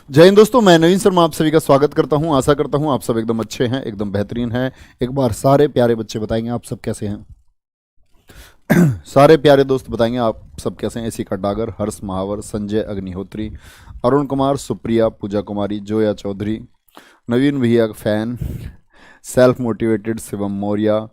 जय हिंद दोस्तों, मैं नवीन शर्मा आप सभी का स्वागत करता हूं। आशा करता हूं आप सब एकदम अच्छे हैं, एकदम बेहतरीन हैं। एक बार सारे प्यारे बच्चे बताएंगे आप सब कैसे हैं। सारे प्यारे दोस्त बताएंगे आप सब कैसे हैं। ऐसी डागर, हर्ष महावर, संजय अग्निहोत्री, अरुण कुमार, सुप्रिया, पूजा कुमारी, जोया चौधरी, नवीन भैया का fan, self motivated Shivam Maurya,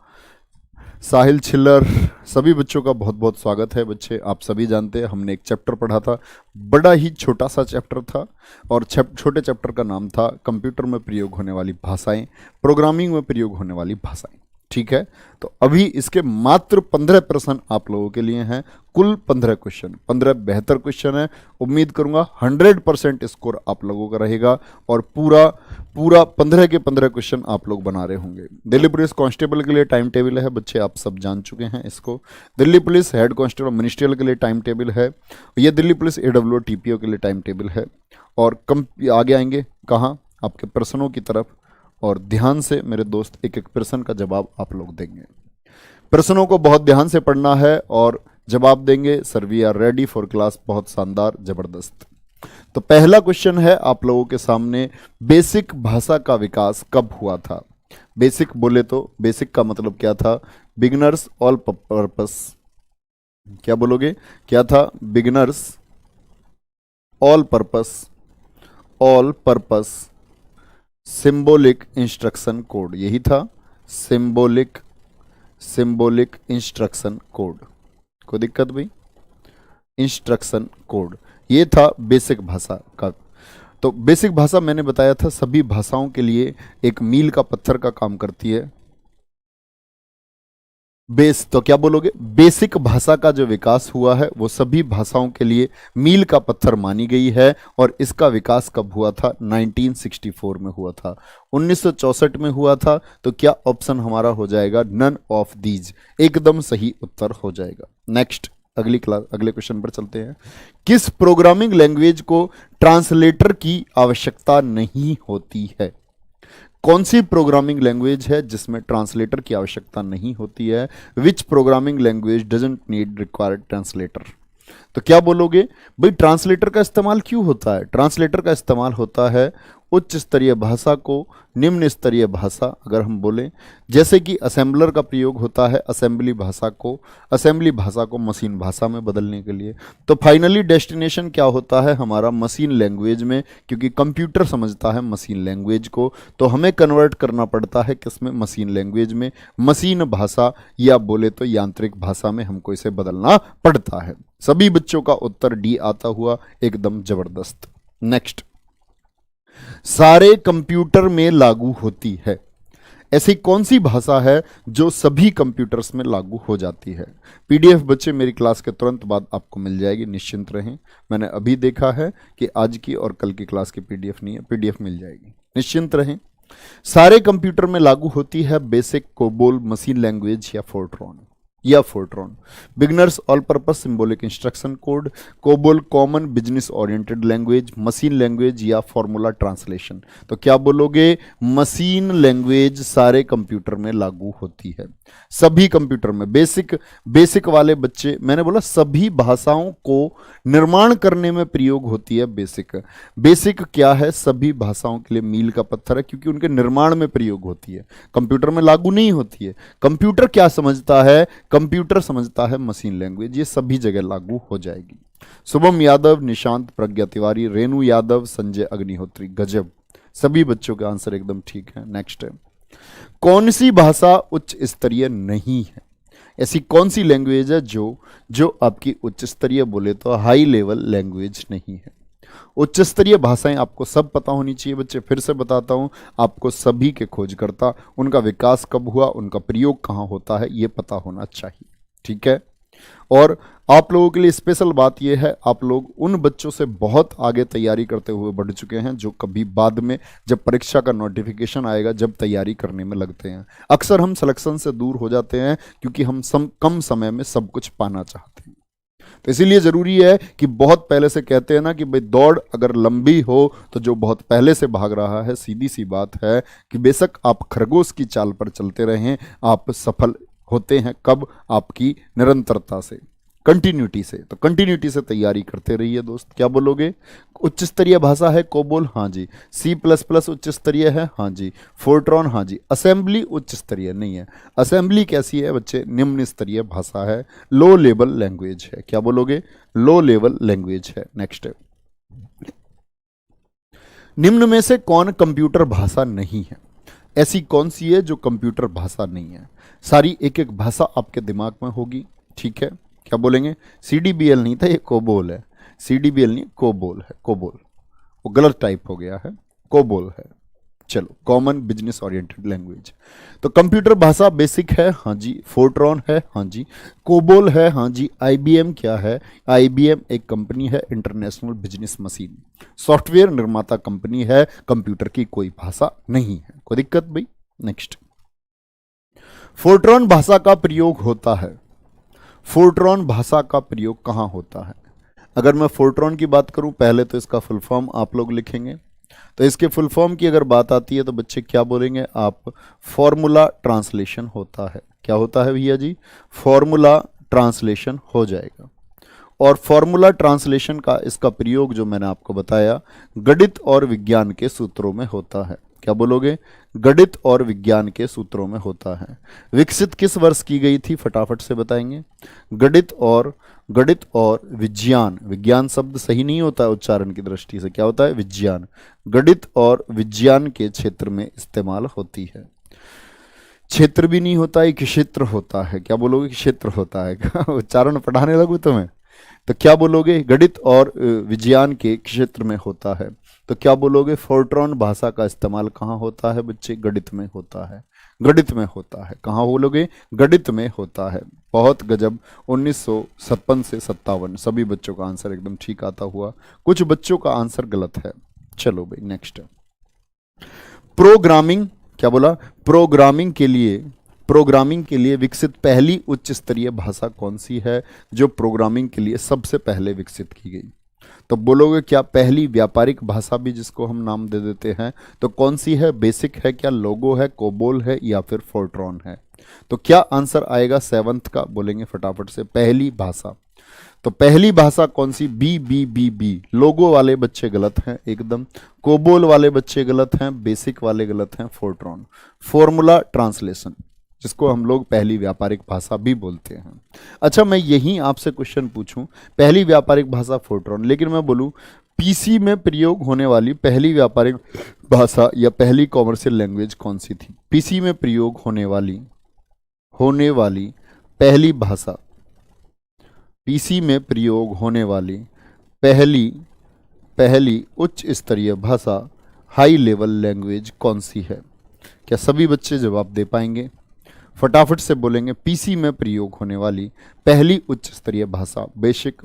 Sahil Chhillar, सभी बच्चों का बहुत बहुत स्वागत है। बच्चे आप सभी जानते हैं हमने एक चैप्टर पढ़ा था, बड़ा ही छोटा सा चैप्टर था और छोटे चैप्टर का नाम था कंप्यूटर में प्रयोग होने वाली भाषाएं, प्रोग्रामिंग में प्रयोग होने वाली भाषाएं। ठीक है, तो अभी इसके मात्र 15 प्रश्न आप लोगों के लिए हैं। कुल 15 क्वेश्चन, 15 बेहतर क्वेश्चन है। उम्मीद करूंगा 100% स्कोर आप लोगों का रहेगा और पूरा 15 के 15 क्वेश्चन आप लोग बना रहे होंगे। दिल्ली पुलिस कांस्टेबल के लिए टाइम टेबल है बच्चे, आप सब जान चुके हैं इसको। Delhi police head constable ministerial के लिए टाइम टेबल है। ये दिल्ली पुलिस AWO TPO के लिए टाइम टेबल है। और आगे आएंगे कहाँ, आपके प्रश्नों की तरफ। और ध्यान से मेरे दोस्त एक एक प्रश्न का जवाब आप लोग देंगे। प्रश्नों को बहुत ध्यान से पढ़ना है और जवाब देंगे। Sir we are ready for class, बहुत शानदार, जबरदस्त। तो पहला क्वेश्चन है आप लोगों के सामने, बेसिक भाषा का विकास कब हुआ था। बेसिक बोले तो बेसिक का मतलब क्या था, बिगिनर्स ऑल पर्पस। क्या बोलोगे, क्या था, beginners all purpose, all purpose symbolic instruction code, यही था सिंबॉलिक इंस्ट्रक्शन कोड। कोई दिक्कत भाई, इंस्ट्रक्शन कोड, ये था बेसिक भाषा का। तो बेसिक भाषा मैंने बताया था सभी भाषाओं के लिए एक मील का पत्थर का काम करती है। बेस तो क्या बोलोगे, बेसिक भाषा का जो विकास हुआ है वो सभी भाषाओं के लिए मील का पत्थर मानी गई है। और इसका विकास कब हुआ था, 1964 में हुआ था, 1964 में हुआ था। तो क्या ऑप्शन हमारा हो जाएगा, नन ऑफ दीज, एकदम सही उत्तर हो जाएगा। नेक्स्ट, अगले क्वेश्चन पर चलते हैं। किस प्रोग्रामिंग लैंग्वेज को ट्रांसलेटर की आवश्यकता नहीं होती है। कौन सी प्रोग्रामिंग लैंग्वेज है जिसमें ट्रांसलेटर की आवश्यकता नहीं होती है। विच programming language doesn't need required translator. तो क्या बोलोगे भाई, ट्रांसलेटर का इस्तेमाल क्यों होता है। ट्रांसलेटर का इस्तेमाल होता है उच्च स्तरीय भाषा को निम्न स्तरीय भाषा, अगर हम बोलें, जैसे कि असेंबलर का प्रयोग होता है असेंबली भाषा को मशीन भाषा में बदलने के लिए। तो फाइनली डेस्टिनेशन क्या होता है हमारा, मशीन लैंग्वेज में, क्योंकि कंप्यूटर समझता है मशीन लैंग्वेज को। तो हमें कन्वर्ट करना पड़ता है किसमें, मशीन लैंग्वेज में, मशीन भाषा या बोले तो यांत्रिक भाषा में हमको इसे बदलना पड़ता है। सभी बच्चों का उत्तर डी आता हुआ, एकदम जबरदस्त। नेक्स्ट, सारे कंप्यूटर में लागू होती है। ऐसी कौन सी भाषा है जो सभी कंप्यूटर्स में लागू हो जाती है। PDF बच्चे मेरी क्लास के तुरंत बाद आपको मिल जाएगी, निश्चिंत रहें। मैंने अभी देखा है कि आज की और कल की क्लास की PDF नहीं है, PDF मिल जाएगी, निश्चिंत रहें। सारे कंप्यूटर में लागू होती है बेसिक, कोबोल, मशीन लैंग्वेज या Fortran. Beginners all purpose symbolic instruction code, COBOL common business oriented language, machine language या फॉर्मूला ट्रांसलेशन। तो क्या बोलोगे, मशीन लैंग्वेज सारे कंप्यूटर में लागू होती है, सभी कंप्यूटर में। बेसिक वाले बच्चे, मैंने बोला सभी भाषाओं को निर्माण करने में प्रयोग होती है बेसिक क्या है, सभी भाषाओं के लिए मील का पत्थर है, क्योंकि उनके निर्माण में प्रयोग होती है, कंप्यूटर में लागू नहीं होती है। कंप्यूटर क्या समझता है, कंप्यूटर समझता है मशीन लैंग्वेज, ये सभी जगह लागू हो जाएगी। शुभम यादव, निशांत, प्रज्ञा तिवारी, रेणु यादव, संजय अग्निहोत्री, गजब, सभी बच्चों का आंसर एकदम ठीक है। नेक्स्ट है, कौन सी भाषा उच्च स्तरीय नहीं है। ऐसी कौन सी लैंग्वेज है जो आपकी उच्च स्तरीय बोले तो हाई लेवल लैंग्वेज नहीं है। उच्च स्तरीय भाषाएं आपको सब पता होनी चाहिए बच्चे, फिर से बताता हूं, आपको सभी के खोजकर्ता, उनका विकास कब हुआ, उनका प्रयोग कहां होता है, यह पता होना चाहिए। ठीक है, और आप लोगों के लिए स्पेशल बात यह है, आप लोग उन बच्चों से बहुत आगे तैयारी करते हुए बढ़ चुके हैं जो कभी बाद में जब परीक्षा का नोटिफिकेशन आएगा, जब तैयारी करने में लगते हैं, अक्सर हम सिलेक्शन से दूर हो जाते हैं क्योंकि हम कम समय में सब कुछ पाना चाहते हैं। तो इसीलिए जरूरी है कि बहुत पहले से कहते हैं ना कि भाई दौड़ अगर लंबी हो तो जो बहुत पहले से भाग रहा है, सीधी सी बात है कि बेशक आप खरगोश की चाल पर चलते रहें, आप सफल होते हैं कब, आपकी निरंतरता से। कंटिन्यूटी से, तो कंटिन्यूटी से तैयारी करते रहिए दोस्त। क्या बोलोगे? उच्च स्तरीय भाषा है कोबोल, हाँ जी। सी प्लस प्लस उच्च स्तरीय है, हाँ जी। फोर्ट्रॉन, हाँ जी। असेंबली उच्च स्तरीय नहीं है। असेंबली कैसी है बच्चे? निम्न स्तरीय भाषा है, लो लेवल लैंग्वेज है। क्या बोलोगे? लो लेवल लैंग्वेज है। नेक्स्ट है, निम्न में से कौन कंप्यूटर भाषा नहीं है? ऐसी कौन सी है जो कंप्यूटर भाषा नहीं है? सारी एक एक भाषा आपके दिमाग में होगी, ठीक है। क्या बोलेंगे? सीडीबीएल नहीं था, ये कोबोल है। सीडीबीएल नहीं, कोबोल है, कोबोल। वो गलत टाइप हो गया है, कोबोल है। चलो, कॉमन बिजनेस ओरिएंटेड लैंग्वेज। तो कंप्यूटर भाषा बेसिक है, हाँ जी। फोर्ट्रॉन है, हाँ जी। कोबोल है, हाँ जी। आईबीएम क्या है? आईबीएम एक कंपनी है, इंटरनेशनल बिजनेस मशीन, सॉफ्टवेयर निर्माता कंपनी है। कंप्यूटर की कोई भाषा नहीं है, कोई दिक्कत भाई? नेक्स्ट, फोर्ट्रॉन भाषा का प्रयोग होता है, फोर्ट्रॉन भाषा का प्रयोग कहां होता है? अगर मैं फोर्ट्रॉन की बात करूं, पहले तो इसका फुल फॉर्म आप लोग लिखेंगे। तो इसके फुल फॉर्म की अगर बात आती है तो बच्चे क्या बोलेंगे आप? फॉर्मूला ट्रांसलेशन होता है। क्या होता है भैया जी? फॉर्मूला ट्रांसलेशन हो जाएगा। और फॉर्मूला ट्रांसलेशन का इसका प्रयोग जो मैंने आपको बताया, गणित और विज्ञान के सूत्रों में होता है। क्या बोलोगे? गणित और विज्ञान के सूत्रों में होता है। विकसित किस वर्ष की गई थी? फटाफट से बताएंगे। गणित और विज्ञान, विज्ञान शब्द सही नहीं होता है उच्चारण की दृष्टि से, क्या होता है? विज्ञान। गणित और विज्ञान के क्षेत्र में इस्तेमाल होती है। क्षेत्र भी नहीं होता है, क्षेत्र होता है। क्या बोलोगे? क्षेत्र होता है। उच्चारण पढ़ाने लगू तुम्हें? तो क्या बोलोगे? गणित और विज्ञान के क्षेत्र में होता है। तो क्या बोलोगे? फोर्ट्रॉन भाषा का इस्तेमाल कहाँ होता है बच्चे? गणित में होता है, गणित में होता है। कहाँ बोलोगे? गणित में होता है। बहुत गजब। 1956 से 57 सभी बच्चों का आंसर एकदम ठीक आता हुआ, कुछ बच्चों का आंसर गलत है। चलो भाई नेक्स्ट, प्रोग्रामिंग। क्या बोला? प्रोग्रामिंग के लिए विकसित पहली उच्च स्तरीय भाषा कौन सी है जो प्रोग्रामिंग के लिए सबसे पहले विकसित की गई? तो बोलोगे क्या पहली व्यापारिक भाषा भी जिसको हम नाम दे देते हैं, तो कौन सी है? बेसिक है क्या? लोगो है, कोबोल है, या फिर फोर्ट्रॉन है? तो क्या आंसर आएगा 7th का? बोलेंगे फटाफट से। पहली भाषा, तो पहली भाषा कौन सी? बी। लोगो वाले बच्चे गलत हैं एकदम, कोबोल वाले बच्चे गलत हैं, बेसिक वाले गलत हैं, फोर्ट्रॉन। फॉर्मूला ट्रांसलेशन, जिसको हम लोग पहली व्यापारिक भाषा भी बोलते हैं। अच्छा, मैं यही आपसे क्वेश्चन पूछूं, पहली व्यापारिक भाषा फोर्ट्रॉन, लेकिन मैं बोलूं पीसी में प्रयोग होने वाली पहली व्यापारिक भाषा या पहली कॉमर्शियल लैंग्वेज कौन सी थी? पीसी में प्रयोग होने वाली पहली भाषा, पीसी में प्रयोग होने वाली पहली उच्च स्तरीय भाषा, हाई लेवल लैंग्वेज कौन सी है? क्या सभी बच्चे जवाब दे पाएंगे? फटाफट से बोलेंगे। पीसी में प्रयोग होने वाली पहली उच्च स्तरीय भाषा, बेसिक।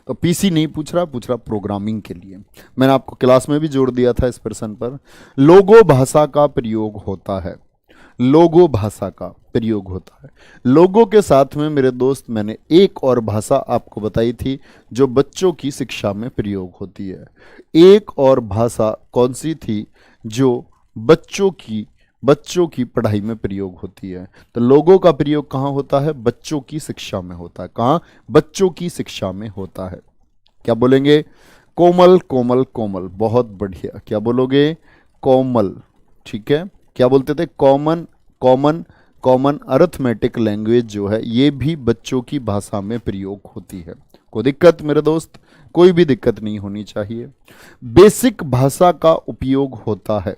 तो पीसी नहीं पूछ रहा प्रोग्रामिंग के लिए। मैंने आपको क्लास में भी जोड़ दिया था इस प्रश्न पर। लोगो भाषा का प्रयोग होता है, लोगो भाषा का प्रयोग होता है। लोगों के साथ में मेरे दोस्त मैंने एक और भाषा आपको बताई थी जो बच्चों की शिक्षा में प्रयोग होती है। एक और भाषा कौन सी थी जो बच्चों की पढ़ाई में प्रयोग होती है? तो लोगों का प्रयोग कहाँ होता है? बच्चों की शिक्षा में होता है। कहाँ? बच्चों की शिक्षा में होता है। क्या बोलेंगे? कोमल। बहुत बढ़िया। क्या बोलोगे? कोमल, ठीक है। क्या बोलते थे? कॉमन अरिथमेटिक लैंग्वेज जो है ये भी बच्चों की भाषा में प्रयोग होती है। कोई दिक्कत मेरे दोस्त? कोई भी दिक्कत नहीं होनी चाहिए। बेसिक भाषा का उपयोग होता है,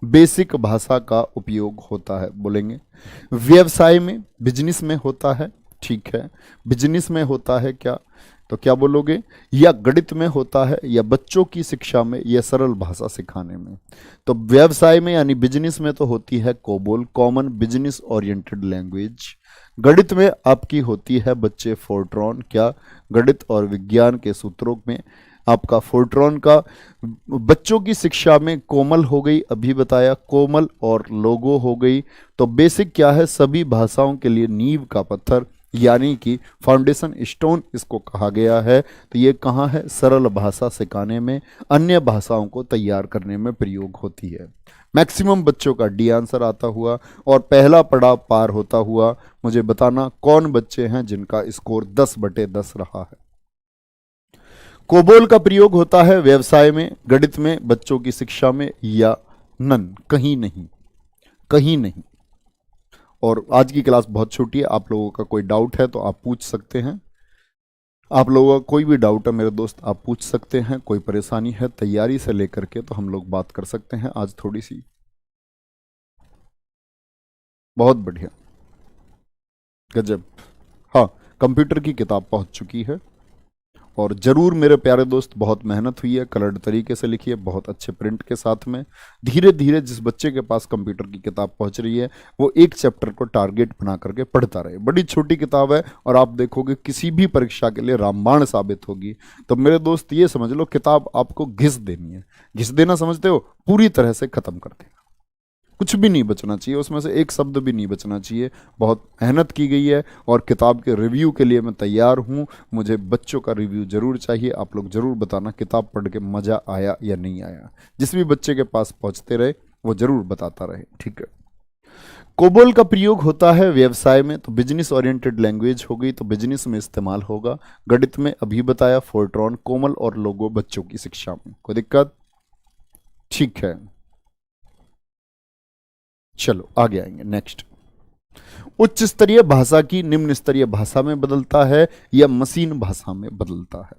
बेसिक भाषा का उपयोग होता है। बोलेंगे व्यवसाय में, बिजनेस में होता है, ठीक है। बिजनेस में होता है क्या? तो क्या बोलोगे? या गणित में होता है, या बच्चों की शिक्षा में, या सरल भाषा सिखाने में? तो व्यवसाय में यानी बिजनेस में तो होती है COBOL, common business oriented language. गणित में आपकी होती है बच्चे फोर्ट्रॉन। क्या? गणित और विज्ञान के सूत्रों में आपका फोर्ट्रॉन का। बच्चों की शिक्षा में कोमल हो गई, अभी बताया, कोमल और लोगो हो गई। तो बेसिक क्या है? सभी भाषाओं के लिए नींव का पत्थर, यानी कि फाउंडेशन स्टोन इसको कहा गया है। तो ये कहाँ है? सरल भाषा सिखाने में, अन्य भाषाओं को तैयार करने में प्रयोग होती है। मैक्सिमम बच्चों का डी आंसर आता हुआ और पहला पड़ाव पार होता हुआ मुझे बताना कौन बच्चे हैं जिनका स्कोर 10/10 रहा है। कोबोल का प्रयोग होता है व्यवसाय में, गणित में, बच्चों की शिक्षा में या नन, कहीं नहीं, कहीं नहीं। और आज की क्लास बहुत छोटी है, आप लोगों का कोई डाउट है तो आप पूछ सकते हैं। आप लोगों का कोई भी डाउट है मेरे दोस्त आप पूछ सकते हैं, कोई परेशानी है तैयारी से लेकर के तो हम लोग बात कर सकते हैं आज थोड़ी सी। बहुत बढ़िया, गजब। हाँ, कंप्यूटर की किताब पहुंच चुकी है और जरूर मेरे प्यारे दोस्त बहुत मेहनत हुई है, कलर्ड तरीके से लिखी है, बहुत अच्छे प्रिंट के साथ में। धीरे धीरे जिस बच्चे के पास कंप्यूटर की किताब पहुंच रही है वो एक चैप्टर को टारगेट बना करके पढ़ता रहे। बड़ी छोटी किताब है और आप देखोगे किसी भी परीक्षा के लिए रामबाण साबित होगी। तो मेरे दोस्त ये समझ लो किताब आपको घिस देनी है। घिस देना समझते हो, पूरी तरह से खत्म कर देना, कुछ भी नहीं बचना चाहिए उसमें से, एक शब्द भी नहीं बचना चाहिए। बहुत मेहनत की गई है और किताब के रिव्यू के लिए मैं तैयार हूँ। मुझे बच्चों का रिव्यू जरूर चाहिए, आप लोग जरूर बताना किताब पढ़ के मज़ा आया या नहीं आया। जिस भी बच्चे के पास पहुँचते रहे वो जरूर बताता रहे, ठीक है। कोबोल का प्रयोग होता है व्यवसाय में, तो बिजनेस ओरिएंटेड लैंग्वेज हो गई, तो बिजनेस में इस्तेमाल होगा। गणित में अभी बताया फोर्ट्रॉन, कोमल और लोगो बच्चों की शिक्षा में। कोई दिक्कत? ठीक है, चलो आगे आएंगे। नेक्स्ट, उच्च स्तरीय भाषा की निम्न स्तरीय भाषा में बदलता है या मशीन भाषा में बदलता है?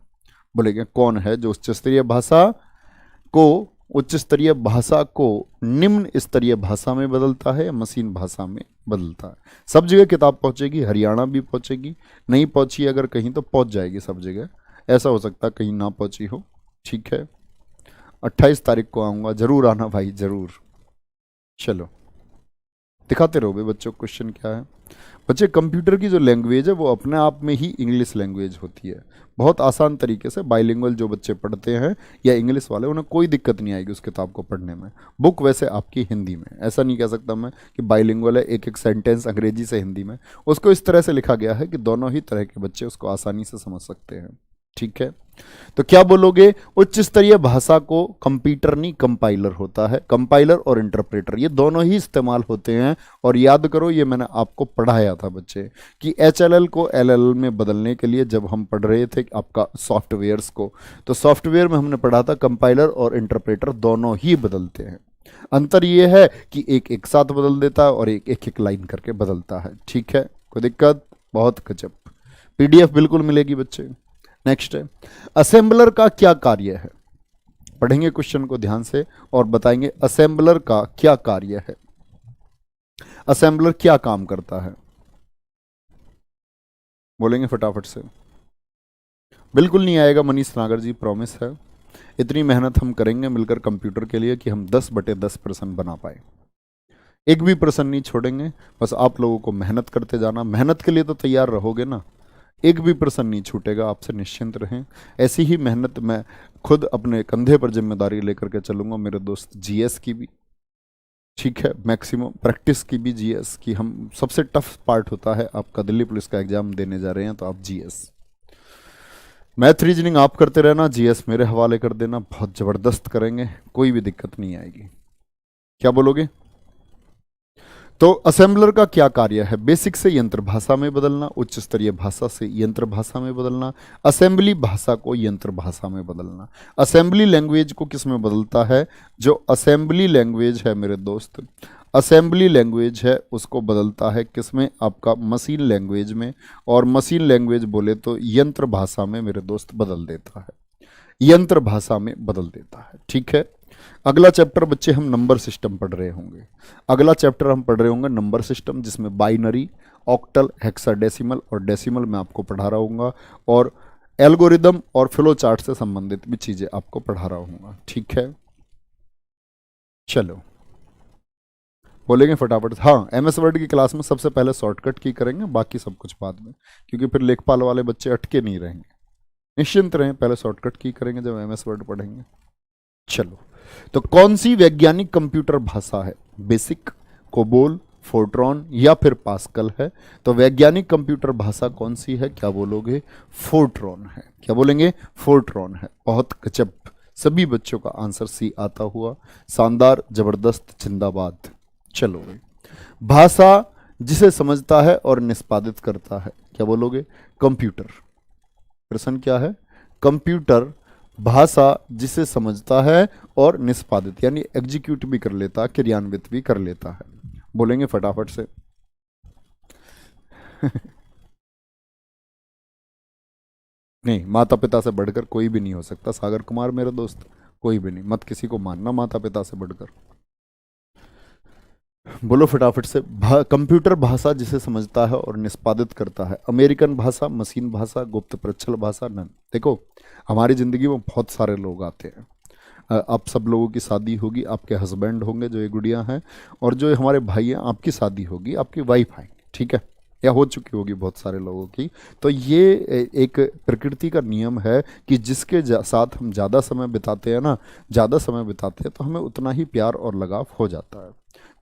बोलेंगे कौन है जो उच्च स्तरीय भाषा को निम्न स्तरीय भाषा में बदलता है या मशीन भाषा में बदलता है? सब जगह किताब पहुंचेगी, हरियाणा भी पहुंचेगी, नहीं पहुंची अगर कहीं तो पहुंच जाएगी सब जगह। ऐसा हो सकता है कहीं ना पहुंची हो, ठीक है। 28 तारीख को आऊंगा, जरूर आना भाई, जरूर। चलो दिखाते रहोगे बच्चों क्वेश्चन क्या है। बच्चे कंप्यूटर की जो लैंग्वेज है वो अपने आप में ही इंग्लिश लैंग्वेज होती है। बहुत आसान तरीके से बाइलिंगुअल जो बच्चे पढ़ते हैं या इंग्लिश वाले, उन्हें कोई दिक्कत नहीं आएगी उस किताब को पढ़ने में। बुक वैसे आपकी हिंदी में, ऐसा नहीं कह सकता मैं कि बाइलिंगुअल है, एक एक सेंटेंस अंग्रेजी से हिंदी में। उसको इस तरह से लिखा गया है कि दोनों ही तरह के बच्चे उसको आसानी से समझ सकते हैं, ठीक है। तो क्या बोलोगे? उच्च स्तरीय भाषा को कंप्यूटर नहीं कंपाइलर होता है। कंपाइलर और इंटरप्रेटर ये दोनों ही इस्तेमाल होते हैं। और याद करो ये मैंने आपको पढ़ाया था बच्चे कि HLL को LLL में बदलने के लिए जब हम पढ़ रहे थे आपका सॉफ्टवेयर्स को, तो सॉफ्टवेयर में हमने पढ़ा था कंपाइलर और इंटरप्रेटर दोनों ही बदलते हैं। अंतर ये है कि एक साथ बदल देता है और एक लाइन करके बदलता है, ठीक है। कोई दिक्कत? बहुत गजब। PDF बिल्कुल मिलेगी बच्चे। नेक्स्ट है, असेंबलर का क्या कार्य है? पढ़ेंगे क्वेश्चन को ध्यान से और बताएंगे असेंबलर का क्या कार्य है। असेंबलर क्या काम करता है? बोलेंगे फटाफट से। बिल्कुल नहीं आएगा मनीष नागर जी, प्रॉमिस है। इतनी मेहनत हम करेंगे मिलकर कंप्यूटर के लिए कि हम 10/10 प्रश्न बना पाए। एक भी प्रश्न नहीं छोड़ेंगे, बस आप लोगों को मेहनत करते जाना। मेहनत के लिए तो तैयार रहोगे ना, एक भी प्रश्न नहीं छूटेगा, आपसे निश्चिंत रहें। ऐसी ही मेहनत मैं खुद अपने कंधे पर जिम्मेदारी लेकर के चलूंगा मेरे दोस्त, GS की भी, ठीक है, मैक्सिमम प्रैक्टिस की भी। GS की हम सबसे टफ पार्ट होता है आपका, दिल्ली पुलिस का एग्जाम देने जा रहे हैं तो आप GS मैथ रीजनिंग आप करते रहना, GS मेरे हवाले कर देना, बहुत जबरदस्त करेंगे, कोई भी दिक्कत नहीं आएगी। क्या बोलोगे? तो असेंबलर का क्या कार्य है? बेसिक से यंत्र भाषा में बदलना, उच्च स्तरीय भाषा से यंत्र भाषा में बदलना, असेंबली भाषा को यंत्र भाषा में बदलना। असेंबली लैंग्वेज को किस में बदलता है? जो असेंबली लैंग्वेज है मेरे दोस्त, असेंबली लैंग्वेज है उसको बदलता है किस में? आपका मशीन लैंग्वेज में। और मशीन लैंग्वेज बोले तो यंत्र भाषा में मेरे दोस्त बदल देता है, यंत्र भाषा में बदल देता है, ठीक है। अगला चैप्टर बच्चे हम नंबर सिस्टम पढ़ रहे होंगे। अगला चैप्टर हम पढ़ रहे होंगे नंबर सिस्टम, जिसमें बाइनरी, ऑक्टल, हेक्साडेसिमल और डेसिमल मैं आपको पढ़ा रहा हूँगा, और एल्गोरिदम और फ्लो चार्ट से संबंधित भी चीज़ें आपको पढ़ा रहा हूँगा, ठीक है। चलो बोलेंगे फटाफट। हाँ, MS वर्ड की क्लास में सबसे पहले शॉर्टकट की करेंगे, बाकी सब कुछ बाद में, क्योंकि फिर लेखपाल वाले बच्चे अटके नहीं रहेंगे। निश्चिंत रहें, पहले शॉर्टकट की करेंगे जब MS वर्ड पढ़ेंगे। चलो, तो कौन सी वैज्ञानिक कंप्यूटर भाषा है? बेसिक, कोबोल, फोर्ट्रॉन या फिर पास्कल है? तो वैज्ञानिक कंप्यूटर भाषा कौन सी है? क्या बोलोगे? फोर्ट्रॉन है। क्या बोलेंगे? फोर्ट्रॉन है। बहुत गजब, सभी बच्चों का आंसर सी आता हुआ। शानदार, जबरदस्त, जिंदाबाद। चलो भाई, भाषा जिसे समझता है और निष्पादित करता है, क्या बोलोगे? कंप्यूटर। प्रश्न क्या है? कंप्यूटर भाषा जिसे समझता है और निष्पादित यानी एग्जीक्यूट भी कर लेता है, क्रियान्वित भी कर लेता है। बोलेंगे फटाफट से। नहीं, माता पिता से बढ़कर कोई भी नहीं हो सकता सागर कुमार मेरे दोस्त, कोई भी नहीं। मत किसी को मानना माता पिता से बढ़कर। बोलो फटाफट से। कंप्यूटर भाषा जिसे समझता है और निष्पादित करता है। अमेरिकन भाषा, मशीन भाषा, गुप्त प्रच्छल भाषा, नन। देखो, हमारी जिंदगी में बहुत सारे लोग आते हैं। आप सब लोगों की शादी होगी, आपके हस्बैंड होंगे जो ये गुड़िया हैं, और जो हमारे भाई हैं आपकी शादी होगी, आपकी वाइफ आएंगी, ठीक है, या हो चुकी होगी बहुत सारे लोगों की। तो ये एक प्रकृति का नियम है कि जिसके साथ हम ज़्यादा समय बिताते हैं ना, ज़्यादा समय बिताते हैं तो हमें उतना ही प्यार और लगाव हो जाता है।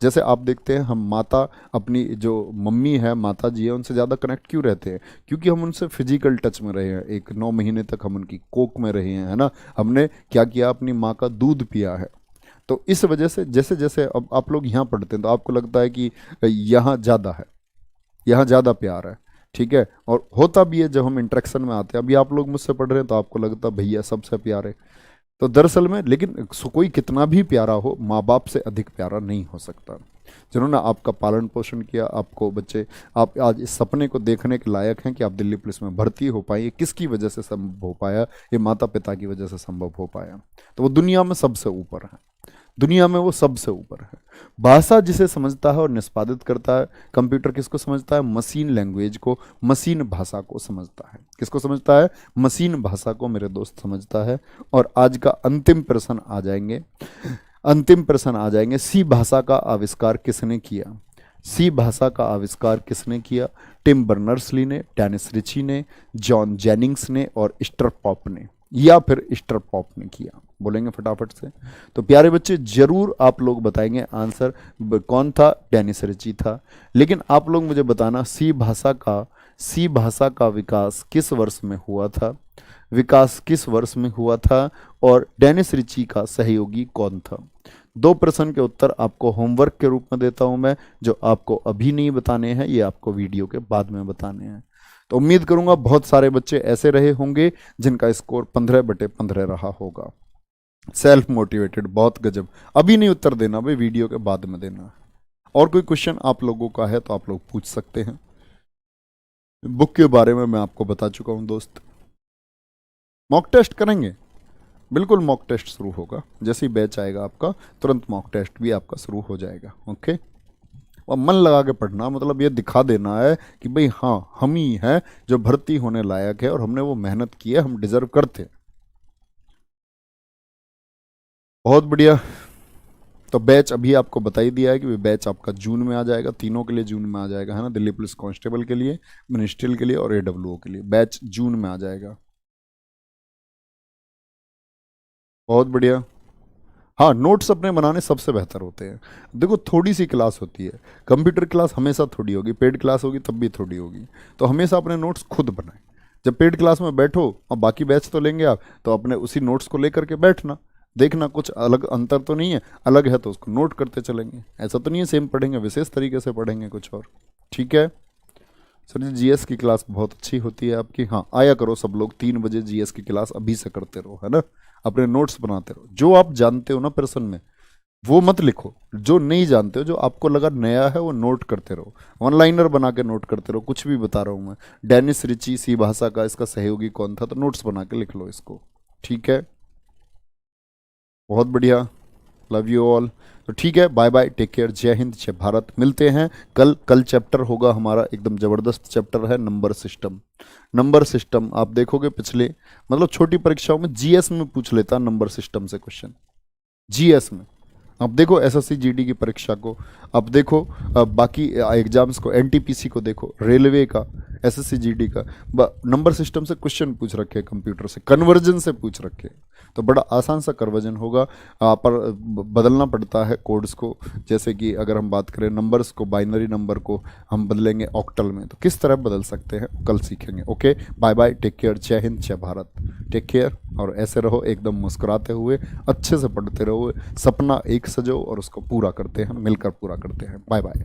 जैसे आप देखते हैं, हम माता, अपनी जो मम्मी है, माता जी है, उनसे ज़्यादा कनेक्ट क्यों रहते हैं? क्योंकि हम उनसे फिजिकल टच में रहे हैं। एक 9 महीने तक हम उनकी कोख में रहे हैं, है ना। हमने क्या किया? अपनी माँ का दूध पिया है। तो इस वजह से जैसे जैसे अब आप लोग यहाँ पढ़ते हैं तो आपको लगता है कि यहाँ ज़्यादा है, यहाँ ज़्यादा प्यार है, ठीक है। और होता भी है जब हम इंटरेक्शन में आते हैं। अभी आप लोग मुझसे पढ़ रहे हैं तो आपको लगता है भैया सबसे प्यारे। तो दरअसल में, लेकिन कोई कितना भी प्यारा हो, माँ बाप से अधिक प्यारा नहीं हो सकता। जिन्होंने आपका पालन पोषण किया, आपको बच्चे, आप आज इस सपने को देखने के लायक हैं कि आप दिल्ली पुलिस में भर्ती हो पाए, ये किसकी वजह से संभव हो पाया? ये माता पिता की वजह से संभव हो पाया। तो वो दुनिया में सबसे ऊपर है, दुनिया में वो सबसे ऊपर है। भाषा जिसे समझता है और निष्पादित करता है। कंप्यूटर किसको समझता है? मशीन लैंग्वेज को, मशीन भाषा को समझता है। किसको समझता है? मशीन भाषा को मेरे दोस्त समझता है। और आज का अंतिम प्रश्न आ जाएंगे, अंतिम प्रश्न आ जाएंगे। सी भाषा का आविष्कार किसने किया? सी भाषा का आविष्कार किसने किया? टिम बर्नर्स ली ने, डेनिस रिची ने, जॉन जेनिंग्स ने और स्टर पॉप ने, या फिर स्टर पॉप ने किया। बोलेंगे फटाफट से। तो प्यारे बच्चे, जरूर आप लोग बताएंगे आंसर कौन था? डेनिस रिची था। लेकिन आप लोग मुझे बताना, सी भाषा का विकास किस वर्ष में हुआ था? विकास किस वर्ष में हुआ था? और डेनिस रिची का सहयोगी कौन था? 2 प्रश्न के उत्तर आपको होमवर्क के रूप में देता हूं मैं, जो आपको अभी नहीं बताने हैं, ये आपको वीडियो के बाद में बताने हैं। तो उम्मीद करूंगा बहुत सारे बच्चे ऐसे रहे होंगे जिनका स्कोर 15/15 रहा होगा। सेल्फ मोटिवेटेड, बहुत गजब। अभी नहीं उत्तर देना भाई, वीडियो के बाद में देना। और कोई क्वेश्चन आप लोगों का है तो आप लोग पूछ सकते हैं। बुक के बारे में मैं आपको बता चुका हूं दोस्त। मॉक टेस्ट करेंगे, बिल्कुल मॉक टेस्ट शुरू होगा। जैसे ही बैच आएगा आपका, तुरंत मॉक टेस्ट भी आपका शुरू हो जाएगा। ओके, और मन लगा के पढ़ना, मतलब ये दिखा देना है कि भाई हाँ, हम ही हैं जो भर्ती होने लायक है और हमने वो मेहनत की है, हम डिजर्व करते हैं। बहुत बढ़िया। तो बैच अभी आपको बता ही दिया है कि बैच आपका जून में आ जाएगा, तीनों के लिए जून में आ जाएगा, है ना। दिल्ली पुलिस कांस्टेबल के लिए, मिनिस्ट्रियल के लिए और AWO के लिए बैच जून में आ जाएगा। बहुत बढ़िया। हाँ, नोट्स अपने बनाने सबसे बेहतर होते हैं। देखो, थोड़ी सी क्लास होती है, कंप्यूटर क्लास हमेशा थोड़ी होगी, पेड क्लास होगी तब भी थोड़ी होगी। तो हमेशा अपने नोट्स खुद बनाएं। जब पेड क्लास में बैठो और बाकी बैच तो लेंगे आप, तो अपने उसी नोट्स को लेकर के बैठना, देखना कुछ अलग अंतर तो नहीं है, अलग है तो उसको नोट करते चलेंगे। ऐसा तो नहीं है सेम पढ़ेंगे, विशेष तरीके से पढ़ेंगे कुछ और। ठीक है सर जी, GS की क्लास बहुत अच्छी होती है आपकी। हाँ, आया करो सब लोग, 3 बजे GS की क्लास अभी से करते रहो, है ना। अपने नोट्स बनाते रहो। जो आप जानते हो ना प्रश्न में, वो मत लिखो। जो नहीं जानते हो, जो आपको लगा नया है, वो नोट करते रहो। ऑनलाइनर बना के नोट करते रहो। कुछ भी बता रहा हूँ मैं। डेनिस रिची, सी भाषा का, इसका सहयोगी कौन था, तो नोट्स बना के लिख लो इसको। ठीक है, बहुत बढ़िया। Love you all. तो ठीक है, बाय बाय, टेक केयर, जय हिंद, जय भारत। मिलते हैं कल चैप्टर होगा हमारा, एकदम जबरदस्त चैप्टर है, नंबर सिस्टम। नंबर सिस्टम आप देखोगे, पिछले मतलब छोटी परीक्षाओं में GS में पूछ लेता नंबर सिस्टम से क्वेश्चन। GS में अब देखो, SSC GD की परीक्षा को, अब देखो बाकी एग्जाम्स को, NTPC को देखो, रेलवे का, SSC GD का, नंबर सिस्टम से क्वेश्चन पूछ रखे, कंप्यूटर से कन्वर्जन से पूछ रखे। तो बड़ा आसान सा कन्वर्जन होगा। पर बदलना पड़ता है कोड्स को। जैसे कि अगर हम बात करें नंबर्स को, बाइनरी नंबर को हम बदलेंगे ऑक्टल में, तो किस तरह बदल सकते हैं कल सीखेंगे। Okay, bye bye, take care, जय हिंद, जय भारत। टेक केयर, और ऐसे रहो एकदम मुस्कुराते हुए, अच्छे से पढ़ते रहो, सपना एक सजो और उसको पूरा करते हैं, मिलकर पूरा करते हैं। Bye bye.